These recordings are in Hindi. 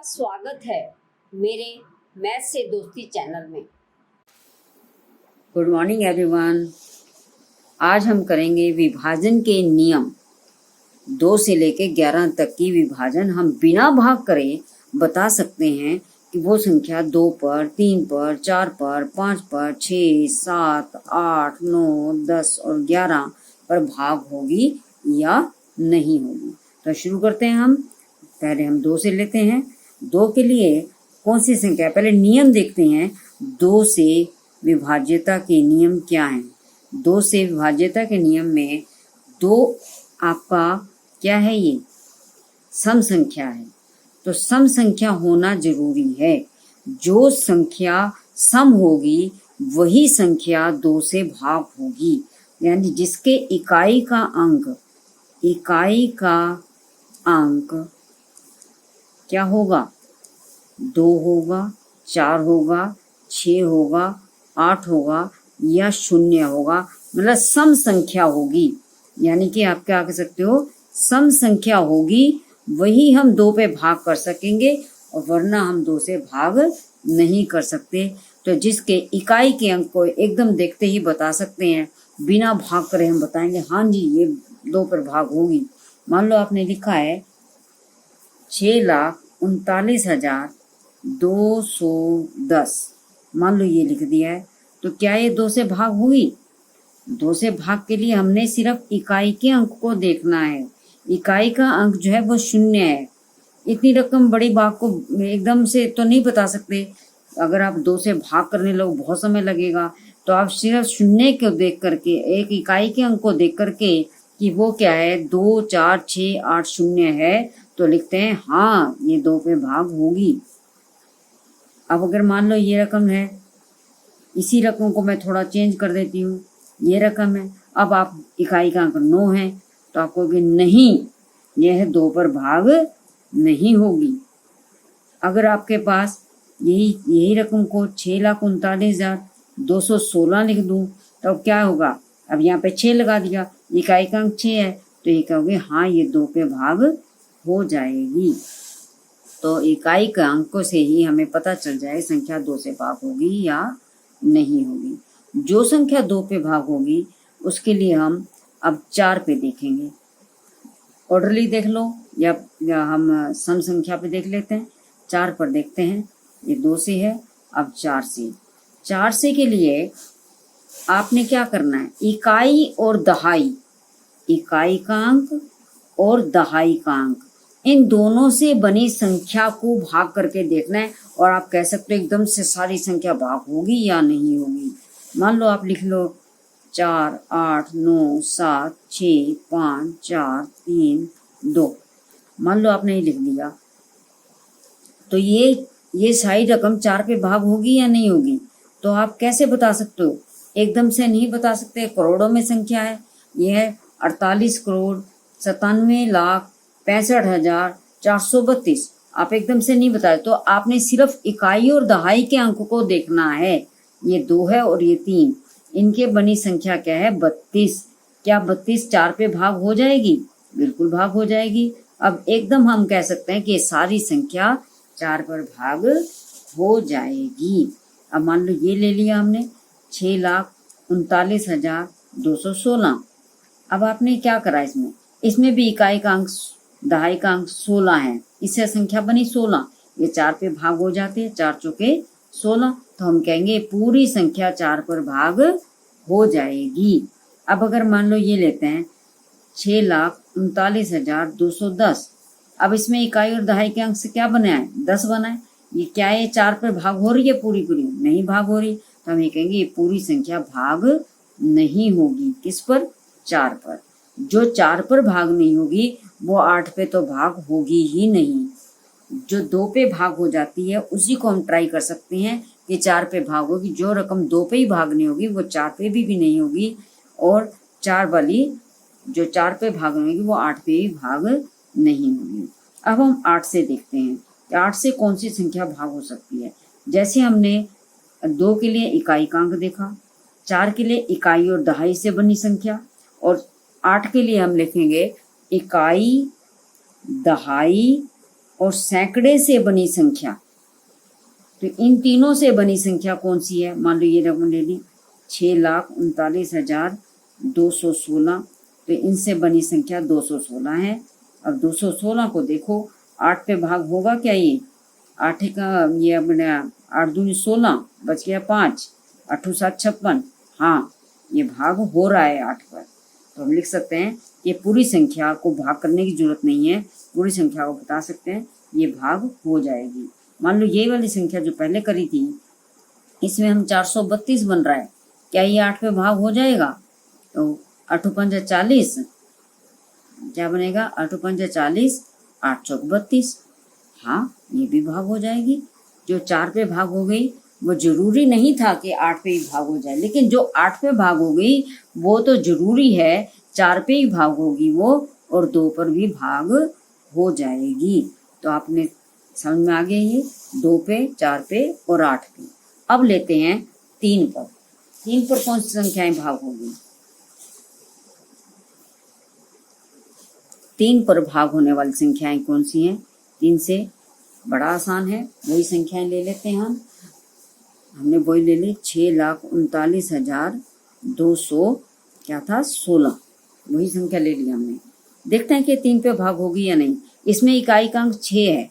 स्वागत है मेरे मैथ से दोस्ती चैनल में। Good morning everyone. आज हम करेंगे विभाजन के नियम। 2 से लेके 11 तक की विभाजन हम बिना भाग करे बता सकते हैं कि वो संख्या 2 पर, 3 पर, 4 पर, 5 पर, 6, 7, 8, 9, 10 और 11 पर भाग होगी या नहीं होगी। तो शुरू करते हैं हम। पहले हम 2 से लेते हैं। 2 के लिए कौन सी संख्या, पहले नियम देखते हैं। 2 से विभाज्यता के नियम क्या हैं? 2 से विभाज्यता के नियम में 2 आपका क्या है, ये सम संख्या है। तो सम संख्या होना जरूरी है। जो संख्या सम होगी वही संख्या 2 से भाग होगी, यानी जिसके इकाई का अंक क्या होगा, 2 होगा, 4 होगा, 6 होगा, 8 होगा या 0 होगा, मतलब सम संख्या होगी। यानी कि आप क्या कह सकते हो, सम संख्या होगी वही हम 2 पे भाग कर सकेंगे, और वरना हम 2 से भाग नहीं कर सकते। तो जिसके इकाई के अंक को एकदम देखते ही बता सकते हैं, बिना भाग करे हम बताएंगे हाँ जी ये 2 पर भाग होगी। मान लो आपने लिखा है 6,39,210, मान लो ये लिख दिया है, तो क्या ये 2 से भाग होगी? 2 से भाग के लिए हमने सिर्फ इकाई के अंक को देखना है। इकाई का अंक जो है वो 0 है। इतनी रकम बड़ी भाग को एकदम से तो नहीं बता सकते। अगर आप 2 से भाग करने लगो बहुत समय लगेगा। तो आप सिर्फ 0 को देख करके, एक इकाई के अंक को देख करके कि वो क्या है, 2, 4, 6, 8, 0 है, तो लिखते हैं हाँ ये 2 पे भाग होगी। अब अगर मान लो ये रकम है, इसी रकम को मैं थोड़ा चेंज कर देती हूँ, ये रकम है। अब आप इकाई का अंक 9 है, तो आप कहोगे नहीं यह 2 पर भाग नहीं होगी। अगर आपके पास यही रकम को 6,39,216 लिख दूं, तो अब क्या होगा, अब यहाँ पे 6 लगा दिया, इकाई का अंक 6 है, तो ये कहोगे हाँ ये 2 पे भाग हो जाएगी। तो इकाई के अंकों से ही हमें पता चल जाए संख्या 2 से भाग होगी या नहीं होगी। जो संख्या 2 पे भाग होगी उसके लिए हम अब 4 पे देखेंगे। ऑर्डरली देख लो या हम सम संख्या पे देख लेते हैं। 4 पर देखते हैं, ये 2 से है। अब 4 से के लिए आपने क्या करना है, इकाई और दहाई, इकाई का अंक और दहाई का अंक, इन दोनों से बनी संख्या को भाग करके देखना है। और आप कह सकते हो एकदम से सारी संख्या भाग होगी या नहीं होगी। मान लो आप लिख लो 4, 8, 9, 7, 6, 5, 4, 3, 2, मान लो आपने ये लिख दिया, तो ये सारी रकम 4 पे भाग होगी या नहीं होगी। तो आप कैसे बता सकते हो, एकदम से नहीं बता सकते। करोड़ों में संख्या है, यह है 48,97,65,432। आप एकदम से नहीं बताए, तो आपने सिर्फ इकाई और दहाई के अंक को देखना है। ये 2 है और ये 3, इनके बनी संख्या क्या है, 32। क्या 32 4 पे भाग हो जाएगी? बिल्कुल भाग हो जाएगी। अब एकदम हम कह सकते हैं कि सारी संख्या 4 पर भाग हो जाएगी। अब मान लो ये ले लिया हमने 6,39,216। अब आपने क्या करा, इसमें भी इकाई का अंक दहाई का अंक 16 है, इससे संख्या बनी 16। ये 4 पे भाग हो जाते हैं, 4 चौके 16, तो हम कहेंगे पूरी संख्या 4 पर भाग हो जाएगी। अब अगर मान लो ये लेते हैं 6,39,210, अब इसमें इकाई और दहाई के अंक से क्या बना है, 10 बना है। ये क्या है, 4 पर भाग हो रही है, पूरी नहीं भाग हो रही, तो हम ये कहेंगे ये पूरी संख्या भाग नहीं होगी। किस पर? 4 पर। जो 4 पर भाग नहीं होगी वो 8 पे तो भाग होगी ही नहीं। जो 2 पे भाग हो जाती है उसी को हम ट्राई कर सकते हैं कि 4 पे भाग होगी। जो रकम 2 पे ही भाग नहीं होगी वो 4 पे भी नहीं होगी, और 4 वाली जो 4 पे भाग नहीं होगी वो 8 पे भी भाग नहीं होगी। अब हम 8 से देखते हैं कि 8 से कौन सी संख्या भाग हो सकती है। जैसे हमने 2 के लिए इकाई का अंक देखा, 4 के लिए इकाई और दहाई से बनी संख्या, और 8 के लिए हम लिखेंगे इकाई, दहाई और सैकड़े से बनी संख्या, तो इन तीनों से बनी संख्या कौन सी है? मान लो ये रकम ले ली 6,39,216, तो इनसे बनी संख्या 216 है। अब 216 को देखो 8 पे भाग होगा क्या? ये 8 का ये अपने 8 दूनी 16, बच गया 5, 8 7 56। हाँ, ये भाग हो रहा है 8 पर। तो हम लिख सकते हैं ये पूरी संख्या को भाग करने की जरूरत नहीं है, पूरी संख्या को बता सकते हैं, ये भाग हो जाएगी। मान लो ये वाली संख्या जो पहले करी थी, इसमें हम 432 बन रहा है, क्या ये 8 पे भाग हो जाएगा? तो 8 5 40, क्या बनेगा? 8 5 40, 8 चौक 32। हाँ, ये भी भाग हो जाएगी। जो 4 पे भाग हो गई वो जरूरी नहीं था कि 8 पे ही भाग हो जाए, लेकिन जो 8 पे भाग हो गई वो तो जरूरी है 4 पे ही भाग होगी वो, और 2 पर भी भाग हो जाएगी। तो आपने समझ में आ गया ये 2 पे, 4 पे और 8 पे। अब लेते हैं 3 पर। 3 पर कौन सी संख्याएं भाग होगी? 3 पर भाग होने वाली संख्याएं कौन सी हैं? 3 से बड़ा आसान है, वही संख्याएं ले लेते हैं हम। हमने वही ले ली 6,39,200 क्या था 16, वही संख्या ले ली हमने। देखते हैं कि 3 पे भाग होगी या नहीं। इसमें इकाई का अंक 6 है,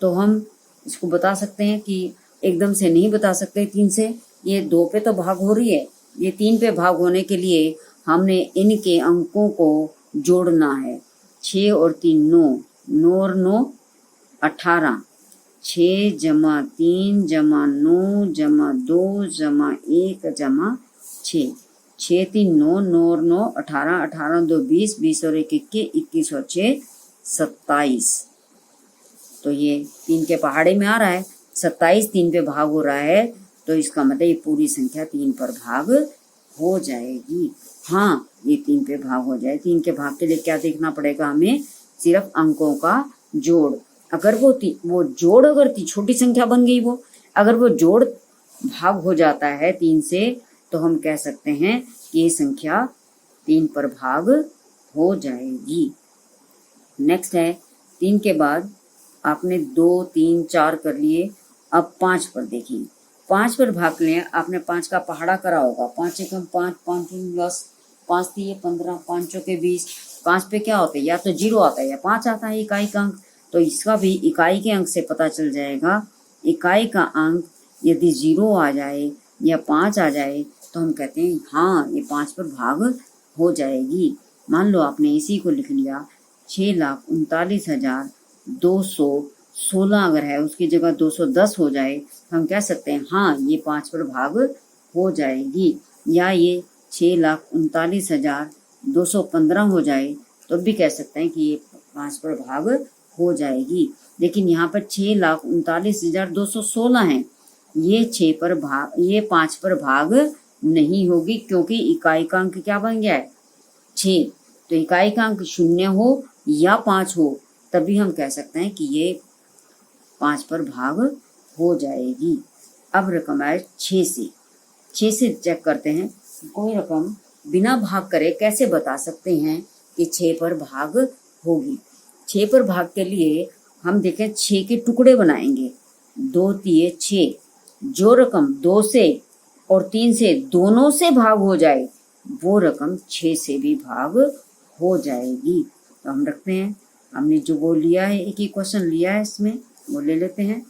तो हम इसको बता सकते हैं कि एकदम से नहीं बता सकते 3 से। ये 2 पे तो भाग हो रही है, ये 3 पे भाग होने के लिए हमने इनके अंकों को जोड़ना है। 6 और 3 9, 9 और 9 18, 6 जमा 3 जमा 9 जमा 2 जमा 1 जमा 6, 6 3 9, 9 और 9 18, 18 2 20, 20 और 1 21, 21 और 6 27। तो ये 3 के पहाड़े में आ रहा है, 27 3 पे भाग हो रहा है, तो इसका मतलब ये पूरी संख्या 3 पर भाग हो जाएगी। हाँ, ये 3 पे भाग हो जाए। 3 के भाग के लिए क्या देखना पड़ेगा हमें? सिर्फ अंकों का जोड़। अगर वो जोड़ अगर छोटी संख्या बन गई, वो अगर वो जोड़ भाग हो जाता है 3 से, तो हम कह सकते हैं कि ये संख्या 3 पर भाग हो जाएगी। नेक्स्ट है 3 के बाद आपने 2 3 4 कर लिए, अब 5 पर देखिए। 5 पर भाग लें, आपने 5 का पहाड़ा करा होगा। 5 एकम 5, 5 10, 5 3 15, 5 चौके 20। 5 पे क्या होता है? या तो 0 आता है या 5 आता है इकाई का अंक। तो इसका भी इकाई के अंक से पता चल जाएगा। इकाई का अंक यदि 0 आ जाए या 5 आ जाए तो हम कहते हैं हाँ, ये 5 पर भाग हो जाएगी। मान लो आपने इसी को लिख लिया 6,39,216 अगर है, उसकी जगह 210 हो जाए तो हम कह सकते हैं हाँ, ये 5 पर भाग हो जाएगी। या ये 6,39,215 हो जाए तो भी कह सकते हैं कि ये 5 पर भाग हो जाएगी। लेकिन यहाँ पर 6,39,216 है, ये 5 पर भाग नहीं होगी, क्योंकि इकाई का अंक क्या बन गया है? 6। तो इकाई का अंक 0 हो या 5 हो, तभी हम कह सकते हैं कि ये 5 पर भाग हो जाएगी। अब रकम है 6 से। 6 से चेक करते हैं कोई रकम बिना भाग करे कैसे बता सकते हैं कि 6 पर भाग होगी। 6 पर भाग के लिए हम देखें 6 के टुकड़े बनाएंगे। 2 3 6। जो रकम 2 से और 3 से दोनों से भाग हो जाए वो रकम 6 से भी भाग हो जाएगी। तो हम रखते हैं, हमने जो वो लिया है, एक ही क्वेश्चन लिया है, इसमें वो ले लेते हैं।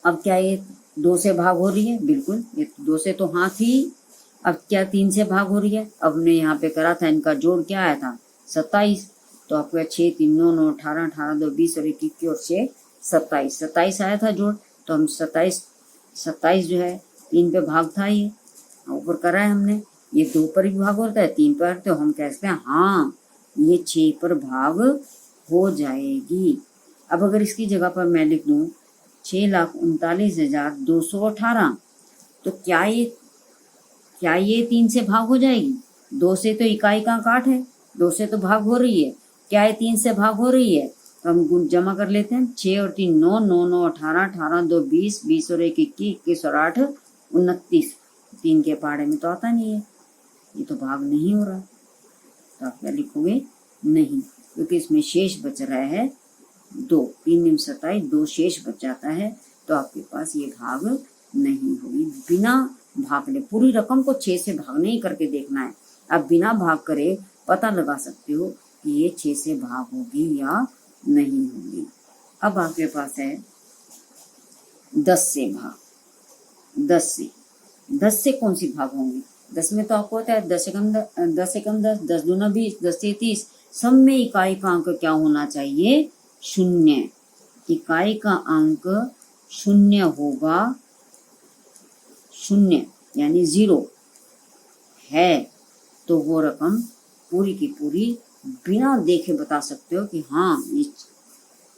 अब क्या ये 2 से भाग हो रही है? बिल्कुल, ये 2 से तो हाँ थी। अब क्या 3 से भाग हो रही है? अब हमने यहाँ पे करा था, इनका जोड़ क्या आया था? 27। तो आपका 6 3 9 9 18, 18 2 20 और 1 21 और 6 27, 27 आया था जोड़। तो हम 27 जो है 3 पे भाग था, ये ऊपर करा है हमने। ये 2 पर भी भाग होता है, 3 पर, तो हम कहते हैं हाँ, ये 6 पर भाग हो जाएगी। अब अगर इसकी जगह पर मैं लिख दूं 6,39,218, तो क्या ये 3 से भाग हो जाएगी? 2 से तो इकाई का अंक 8 है, 2 से तो भाग हो रही है। क्या ये 3 से भाग हो रही है? तो हम गुण जमा कर लेते हैं। 6 और 3 9, 9 9 18, 18 2 20, 20 और 1 21, 21 और 8 29। 3 के पहाड़े में तो आता नहीं है, ये तो भाग नहीं हो रहा। तो आप क्या लिखोगे? नहीं, क्योंकि इसमें शेष बच रहा है 2, 3 निम 27, 2 शेष बच जाता है, तो आपके पास ये भाग नहीं होगी। बिना भाग ले पूरी रकम को 6 से भाग नहीं करके देखना है। आप बिना भाग करे पता लगा सकते हो कि ये 6 से भाग होगी या नहीं होगी। अब आपके पास है 10 से भाग। 10 से कौन सी भाग होंगी? 10 में तो आपको होता है 10 एकम 10, 10 दूना 20, 10 से 30। सब में इकाई का अंक क्या होना चाहिए? 0। इकाई का अंक 0 होगा, 0 यानी 0 है, तो वो रकम पूरी की पूरी बिना देखे बता सकते हो कि हाँ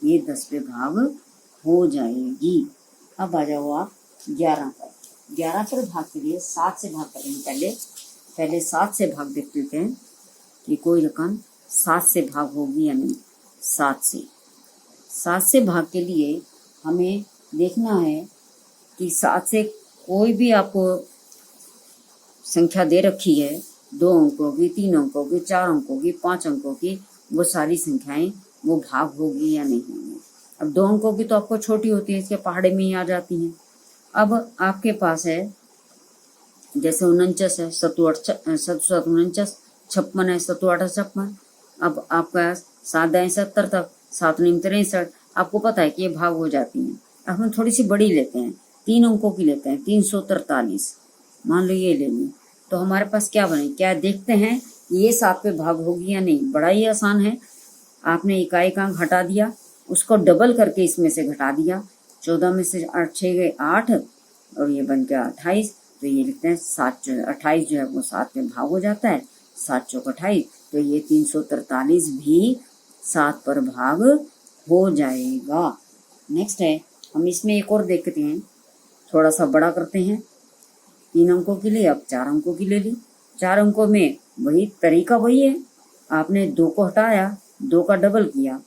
ये 10 पे भाग हो जाएगी। अब आ जाओ आप 11 पर। 11 पर भाग के लिए 7 से भाग करेंगे। पहले 7 से भाग देख लेते हैं कि कोई रकम 7 से भाग होगी या नहीं। 7 से भाग के लिए हमें देखना है कि 7 से कोई भी आपको संख्या दे रखी है, 2 अंकों की, 3 अंकों की, 4 अंकों की, 5 अंकों की, वो सारी संख्याएं वो भाग होगी या नहीं होगी। अब 2 अंकों की तो आपको छोटी होती है, इसके पहाड़े में ही आ जाती हैं। अब आपके पास है जैसे 49 है, 7 49, 56 है, 7 8 56। अब आपका 7 दाएं 70 तक, 7 नीम 63, आपको पता है कि ये भाग हो जाती हैं। अब हम थोड़ी सी बड़ी लेते हैं, 3 अंकों की लेते हैं, 343 मान लो ये ले ली, तो हमारे पास क्या बने? क्या देखते हैं ये 7 पे भाग होगी या नहीं। बड़ा ही आसान है, आपने इकाई का अंक हटा दिया, उसको डबल करके इसमें से घटा दिया। 14 में से 8 6 गए 8 और ये बन गया 28, तो ये लिखते हैं 28 जो है वो 7 पे भाग हो जाता है, 7 चौक 28, तो ये 343 भी 7 पर भाग हो जाएगा। नेक्स्ट है, हम इसमें एक और देखते हैं, थोड़ा सा बड़ा करते हैं। 3 अंकों के लिए अब 4 अंकों की ले ली। 4 अंकों में वही तरीका वही है, आपने 2 को हटाया, 2 का डबल किया,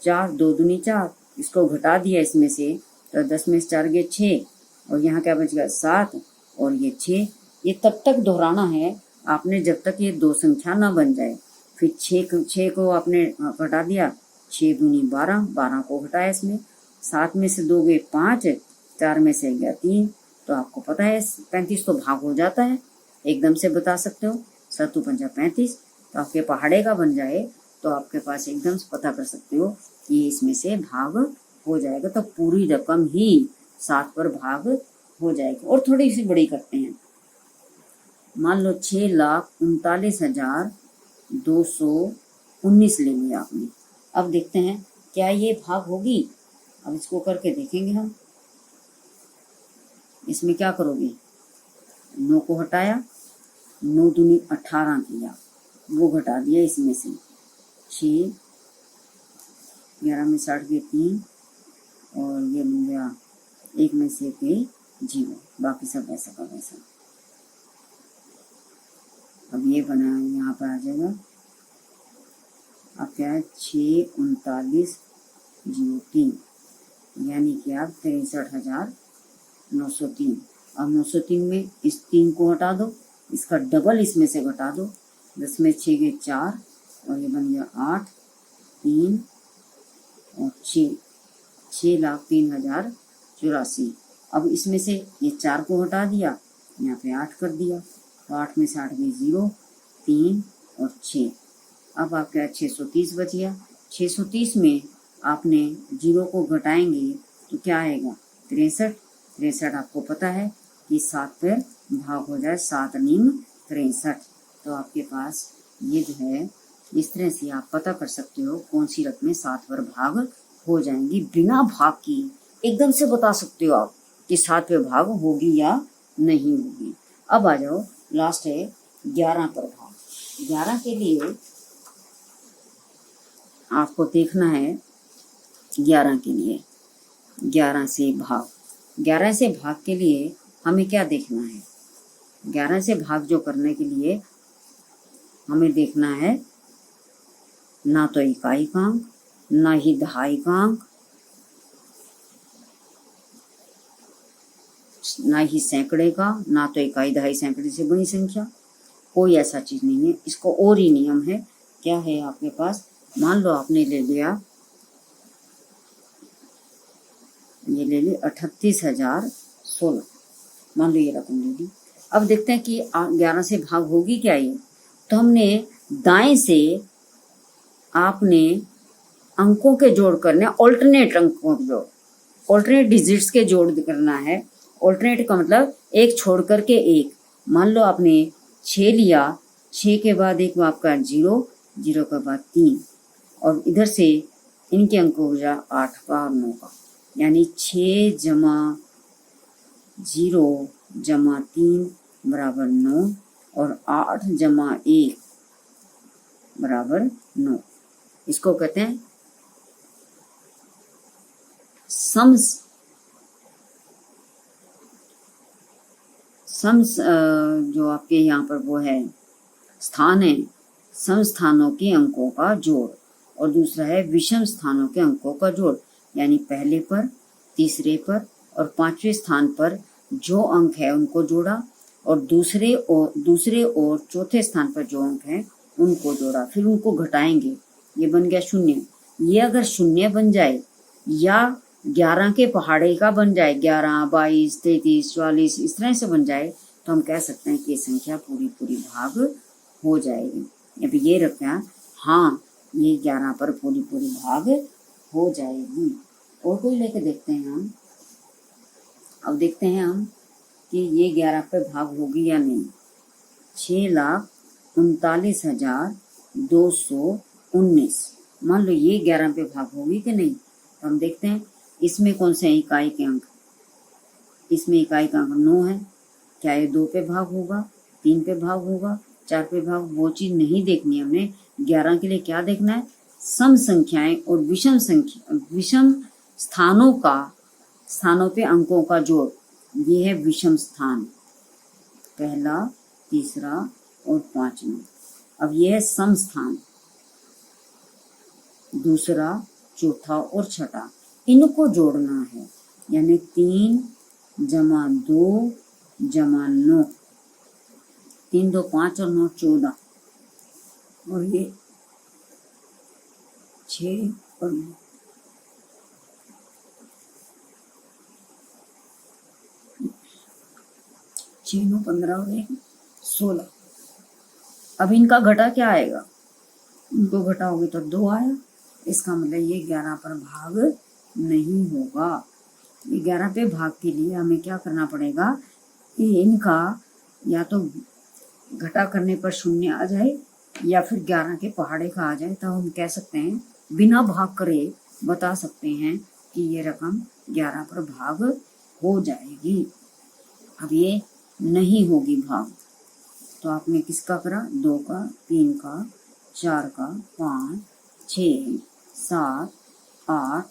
4 2 दूनी 4, इसको घटा दिया इसमें से, तो 10 में से 4 गए 6 और यहाँ क्या बच गया 7 और ये 6। ये तब तक दोहराना है आपने जब तक ये 2 संख्या ना बन जाए। फिर 6 को आपने घटा दिया, 6 दूनी 12, 12 को घटाया इसमें, 7 में से 2 गए 5, 4 में से गया 3, तो आपको पता है 35 तो भाग हो जाता है, एकदम से बता सकते हो। 7 पंजा 35, तो आपके पहाड़े का बन जाए तो आपके पास एकदम से पता कर सकते हो कि इसमें से भाग हो जाएगा, तो पूरी रकम ही 7 पर भाग हो जाएगी। और थोड़ी सी बड़ी करते हैं, मान लो 6,39,219 ले लिया आपने। अब देखते हैं क्या ये भाग होगी। अब इसको करके देखेंगे हम। इसमें क्या करोगे, 9 को हटाया, 9 दूनी 18 किया, वो घटा दिया इसमें से, 6 11 में 60 गए 3 और ये मिल गया 1 में से गई 0, बाकी सब वैसा का वैसा। अब ये बना यहाँ पर आ जाएगा, अब क्या है 6,39,03 यानी कि आप 63,903। अब 903 में इस 3 को हटा दो, इसका डबल इसमें से घटा दो, 10 में 6 गए 4 और ये बन गया 8, 3 और 6,03,084। अब इसमें से ये 4 को हटा दिया, यहाँ पे 8 कर दिया, तो 8 में से 8 गई 0, 3 और 6। अब आपका 630 बच गया। 630 में आपने 0 को घटाएंगे तो क्या आएगा 63। 63 आपको पता है कि 7 पर भाग हो जाए, 7 नीम 63, तो आपके पास ये जो है इस तरह से आप पता कर सकते हो कौन सी रकमें 7 पर भाग हो जाएंगी। बिना भाग की एकदम से बता सकते हो आप कि 7 पे भाग होगी या नहीं होगी। अब आ जाओ लास्ट है 11 पर भाग। 11 के लिए आपको देखना है, 11 के लिए 11 से भाग, 11 से भाग के लिए हमें क्या देखना है। 11 से भाग जो करने के लिए हमें देखना है ना तो इकाई का अंक, ना ही दहाई का अंक, ना ही सैकड़े का, ना तो इकाई दहाई सैकड़े से बड़ी संख्या, कोई ऐसा चीज नहीं है। इसको और ही नियम है, क्या है आपके पास, मान लो आपने ले लिया ये ले ली 38,016, मान लो ये रकम ले ली। अब देखते हैं कि 11 से भाग होगी क्या ये। तो हमने दाएं से आपने अंकों के जोड़ करने, ऑल्टरनेट अंकों के जोड़, ऑल्टरनेट डिजिट्स के जोड़ करना है। ऑल्टरनेट का मतलब एक छोड़ करके एक। मान लो आपने 6 लिया, 6 के बाद एक आपका 0, 0 के बाद 3, और इधर से इनके अंक हो जा 8 का और 9 का, यानी 6 जमा 0 जमा 3 बराबर 9 और 8 जमा 1 बराबर 9। इसको कहते हैं जो आपके यहाँ पर वो है स्थान है, सम स्थानों के अंकों का जोड़, और दूसरा है विषम स्थानों के अंकों का जोड़, यानी पहले पर, तीसरे पर और 5वें स्थान पर जो अंक है उनको जोड़ा, और दूसरे और चौथे स्थान पर जो अंक है उनको जोड़ा, फिर उनको घटाएंगे, ये बन गया 0। ये अगर 0 बन जाए या 11 के पहाड़े का बन जाए, 11, 22, 33, 44 इस तरह से बन जाए, तो हम कह सकते हैं कि ये संख्या पूरी भाग हो जाएगी। अब ये रखा, हाँ ये 11 पर पूरी भाग हो जाएगी। और कोई लेके देखते हैं हम। अब देखते हैं हम कि ये 11 पे भाग होगी या नहीं। 6,39,219, मान लो ये 11 पे भाग होगी कि नहीं। तो हम देखते हैं इसमें कौन से इकाई के अंक, इसमें इकाई का अंक 9 है, क्या ये 2 पे भाग होगा, 3 पे भाग होगा, 4 पे भाग, वो चीज नहीं देखनी हमने। 11 के लिए क्या देखना है, सम संख्याएं और विषम स्थानों पे अंकों का जोड़, ये है विषम स्थान, पहला, तीसरा और 5वां। अब ये है सम स्थान, दूसरा, चौथा और छठा, इनको जोड़ना है, यानी 3 जमा 2 जमा 9, 3 2 5 और 9 14, और ये 6 और 9, 6 9 15 और 1 16। अब इनका घटा क्या आएगा, इनको घटाओगे तो 2 आया, इसका मतलब ये 11 पर भाग नहीं होगा। ये 11 पे भाग के लिए हमें क्या करना पड़ेगा कि इनका या तो घटा करने पर 0 आ जाए या फिर 11 के पहाड़े का आ जाए, तो हम कह सकते हैं बिना भाग करे बता सकते हैं कि ये रकम 11 पर भाग हो जाएगी। अब ये नहीं होगी भाग, तो आपने किसका करा, 2 का, 3 का, 4 का, 5, 6, 7, 8,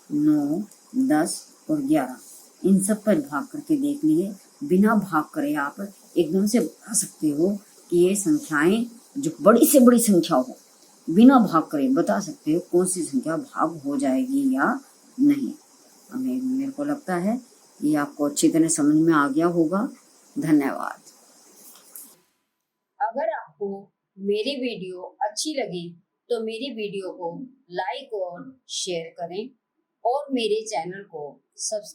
9, 10 और 11, इन सब पर भाग करके देख लिए। बिना भाग करे आप एकदम से बता सकते हो कि ये संख्याएं जो बड़ी से बड़ी संख्या हो, बिना भाग करे बता सकते हो कौन सी संख्या भाग हो जाएगी या नहीं। मेरे को लगता है ये आपको अच्छी तरह समझ में आ गया होगा। धन्यवाद। अगर आपको मेरी वीडियो अच्छी लगी तो मेरी वीडियो को लाइक और शेयर करें और मेरे चैनल को सब्सक्राइब